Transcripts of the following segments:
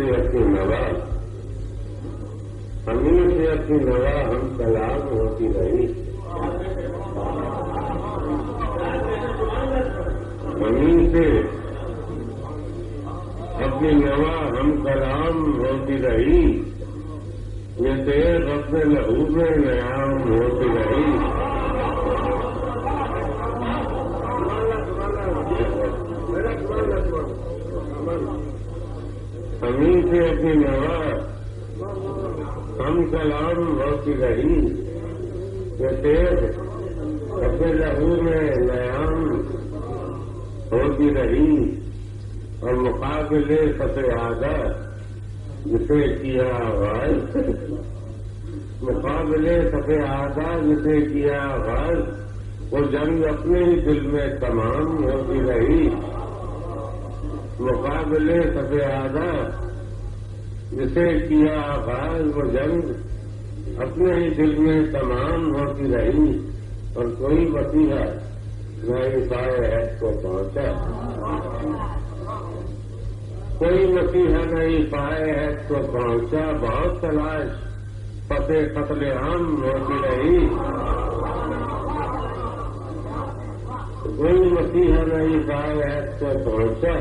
سے اپنی نوا زمین سے اپنی نوا ہم کلام ہوتی رہی. زمین سے اپنی نوا ہم کلام ہوتی رہی. یہ دیر رب لہو میں نیام ہوتی رہی. زمین سے اپنی نوا ہم کلام ہوتی رہی. یہ دیر رب لہو میں نیام ہوتی رہی. اور مقابلے فتح آدھا جسے کیا آغاز، مقابلے فتح آدھا جسے کیا آغاز، وہ جنگ اپنے ہی دل میں تمام ہوتی رہی. مقابلے فتح آدھا جسے کیا آغاز، وہ جنگ اپنے ہی دل میں تمام ہوتی رہی. اور کوئی مسیحا نہ عیسائے عہد کو پہنچا، کوئی مسیحا نہ عیسائے عہد کو پہنچا. بہت تلاش فتح قتل عام ہوتی رہی. کوئی مسیحا نہ عیسائے عہد کو پہنچا.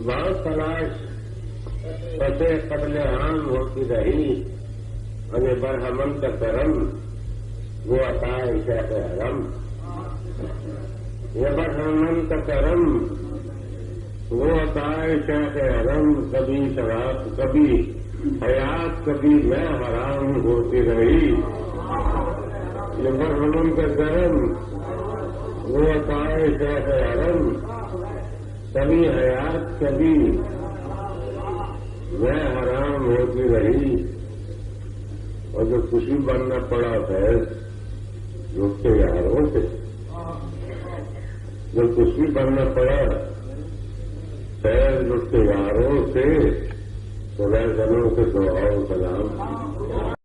بہت تلاش فتح قتل عام ہوتی رہی. اور یہ برہمن کا کرم وہ عطا شیخ حرم. یہ برہمن کا کرم وہ عطا شیخ حرم. کبھی شراب کبھی حیات کبھی میں حرام ہوتی رہی. یہ برہمن کا کرم وہ عطا شیخ حرم. کبھی حیات کبھی میں حرام ہوتی رہی. اور جو خوشی بننا پڑا فیض اس کے یاروں سے، جو خوشی بننا پڑا فیض اس کے یاروں سے، تو میں زنوں سے دعا و سلام